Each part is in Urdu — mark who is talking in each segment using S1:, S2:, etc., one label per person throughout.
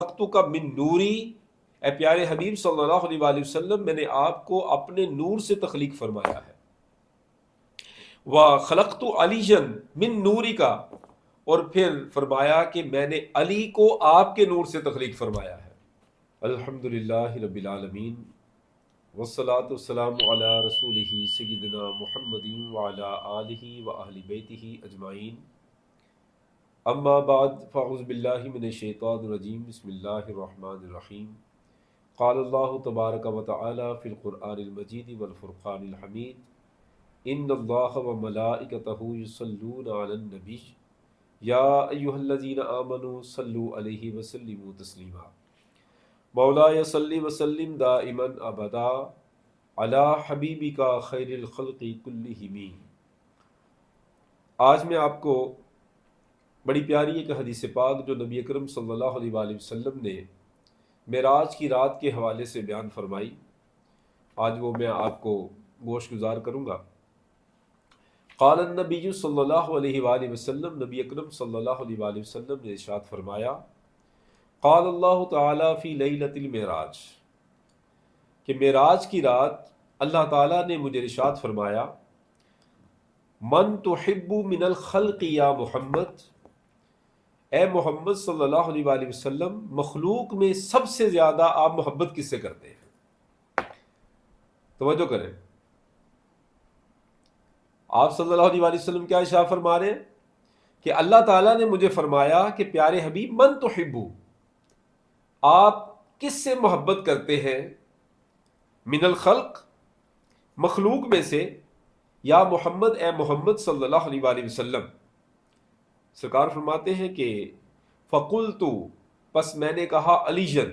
S1: خلقتک من نوری، اے پیارے حبیب صلی اللہ علیہ وآلہ وسلم میں نے آپ کو اپنے نور سے تخلیق فرمایا ہے۔ وخلقت علیًا من نوری کا، اور پھر فرمایا کہ میں نے علی کو آپ کے نور سے تخلیق فرمایا ہے۔ الحمدللہ رب العالمین، والصلاة والسلام علی رسولہ سیدنا محمد وعلی آلہ وآل بیتہ اجمعین، اما بعد فاعوذ باللہ من الشیطان الرجیم، بسم اللہ الرحمن الرحیم۔ قال اللہ تبارک و تعالی فی القرآن المجید والفرقان الحمید، ان اللہ وملائکتہ یصلون علی النبی یا ایہا الذین آمنوا صلوا علیہ وسلموا تسلیما۔ مولایا صلی وسلم دائما ابدا علی حبیبک خیر الخلق کلہم۔ آج میں آپ کو بڑی پیاری ایک حدیث پاک جو نبی اکرم صلی اللہ علیہ وآلہ وسلم نے معراج کی رات کے حوالے سے بیان فرمائی، آج وہ میں آپ کو گوش گزار کروں گا۔ قال النبی صلی اللہ علیہ وآلہ وسلم، نبی اکرم صلی اللہ علیہ وآلہ وسلم نے ارشاد فرمایا، قال اللہ تعالی فی لیلۃ المعراج، کہ معراج کی رات اللہ تعالیٰ نے مجھے ارشاد فرمایا، من تحب من الخلق یا محمد، اے محمد صلی اللہ علیہ وآلہ وسلم، مخلوق میں سب سے زیادہ آپ محبت کس سے کرتے ہیں؟ توجہ کریں، آپ صلی اللہ علیہ وآلہ وسلم کیا ارشاد فرما رہے ہیں کہ اللہ تعالیٰ نے مجھے فرمایا کہ پیارے حبیب، من تحبو، آپ کس سے محبت کرتے ہیں؟ من الخلق، مخلوق میں سے، یا محمد، اے محمد صلی اللہ علیہ وآلہ وسلم۔ سرکار فرماتے ہیں کہ فقلت، پس میں نے کہا، علی جن،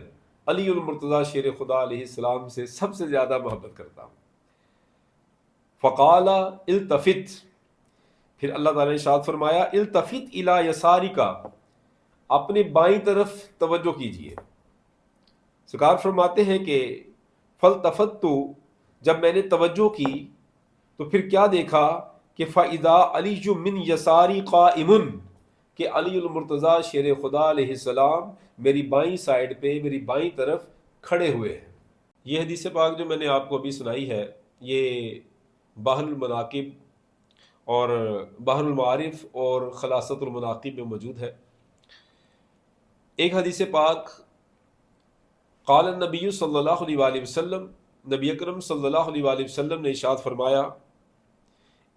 S1: علی المرتضیٰ شیر خدا علیہ السلام سے سب سے زیادہ محبت کرتا ہوں۔ فقال التفت، پھر اللہ تعالیٰ نے ارشاد فرمایا، التفت الی یسارک، اپنے بائیں طرف توجہ کیجیے۔ سرکار فرماتے ہیں کہ فالتفت، جب میں نے توجہ کی تو پھر کیا دیکھا کہ فَإِذَا عَلِيٌّ مِّن يَسَارِي قَائِمٌ، کہ علی المرتضیٰ شیر خدا علیہ السلام میری بائیں سائڈ پہ، میری بائیں طرف کھڑے ہوئے ہیں۔ یہ حدیث پاک جو میں نے آپ کو ابھی سنائی ہے، یہ بحر المناقب اور بحر المعارف اور خلاصۃ المناقب میں موجود ہے۔ ایک حدیث پاک، قال النبی صلی اللہ علیہ وآلہ وسلم، نبی اکرم صلی اللہ علیہ وآلہ وسلم نے ارشاد فرمایا،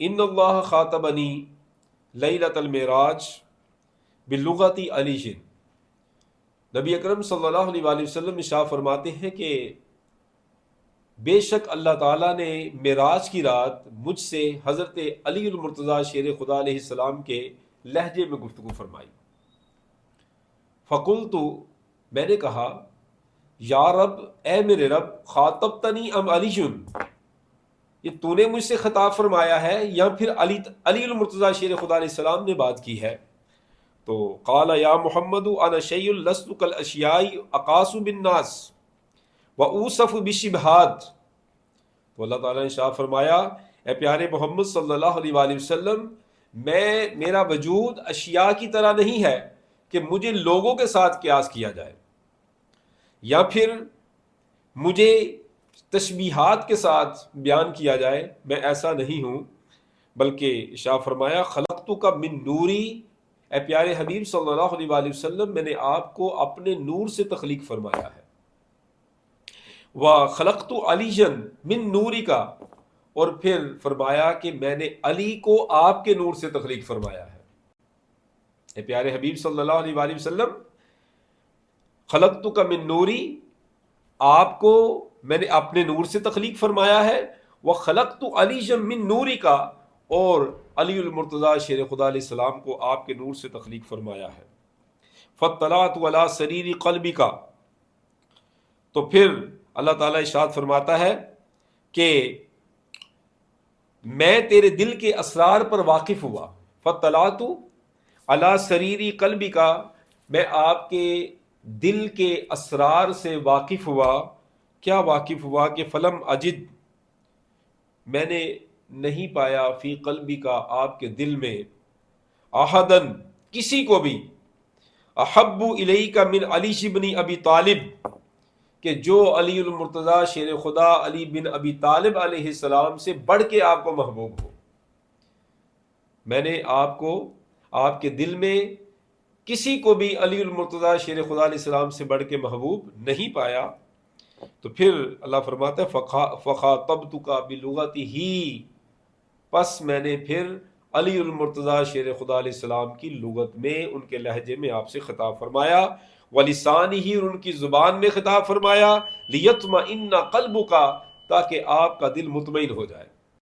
S1: ان اللہ خاطبنی لیلۃ المعراج بلغت علی جن۔ نبی اکرم صلی اللہ علیہ وآلہ وسلم ارشاد فرماتے ہیں کہ بے شک اللہ تعالیٰ نے معراج کی رات مجھ سے حضرت علی المرتضیٰ شیر خدا علیہ السلام کے لہجے میں گفتگو فرمائی۔ فقلت، میں نے کہا، یا رب، اے میرے رب، خاطبتنی ام علی جن، یہ تو نے مجھ سے خطاب فرمایا ہے یا پھر علی المرتضیٰ شیر خدا علیہ السلام نے بات کی ہے؟ تو قال یا محمد انا شیء لست کالاشیاء اقاس بالناس واوصف بالشبہات۔ تو اللہ تعالیٰ نے ارشاد فرمایا، اے پیارے محمد صلی اللہ علیہ وآلہ وسلم، میرا وجود اشیاء کی طرح نہیں ہے کہ مجھے لوگوں کے ساتھ قیاس کیا جائے یا پھر مجھے تشبیہات کے ساتھ بیان کیا جائے، میں ایسا نہیں ہوں، بلکہ ارشاد فرمایا، خلقتک من نوری، اے پیارے حبیب صلی اللہ علیہ وآلہ وسلم میں نے آپ کو اپنے نور سے تخلیق فرمایا ہے۔ وخلقت علیًا من نوری کا، اور پھر فرمایا کہ میں نے علی کو آپ کے نور سے تخلیق فرمایا ہے۔ اے پیارے حبیب صلی اللہ علیہ وآلہ وسلم، خلقتک من نوری، آپ کو میں نے اپنے نور سے تخلیق فرمایا ہے، وخلقت علیًا من نوری کا، اور علی المرتضیٰ شیر خدا علیہ السلام کو آپ کے نور سے تخلیق فرمایا ہے۔ فاطلعت علی سریر قلبک، تو پھر اللہ تعالیٰ ارشاد فرماتا ہے کہ میں تیرے دل کے اسرار پر واقف ہوا۔ فاطلعت علی سریر قلبک، میں آپ کے دل کے اسرار سے واقف ہوا۔ کیا واقف ہوا کہ فلم اجد، میں نے نہیں پایا، فی قلبی کا، آپ کے دل میں، احدن، کسی کو بھی، احب الیک من علی بن ابی طالب، کہ جو علی المرتضیٰ شیر خدا علی بن ابی طالب علیہ السلام سے بڑھ کے آپ کو محبوب ہو۔ میں نے آپ کو، آپ کے دل میں کسی کو بھی علی المرتضیٰ شیر خدا علیہ السلام سے بڑھ کے محبوب نہیں پایا۔ تو پھر اللہ فرماتا ہے فخاطبتک بلغتہ، پس میں نے پھر علی المرتضیٰ شیر خدا علیہ السلام کی لغت میں، ان کے لہجے میں آپ سے خطاب فرمایا، ولسانہ، اور ان کی زبان میں خطاب فرمایا، لیطمئن قلبک، تاکہ آپ کا دل مطمئن ہو جائے۔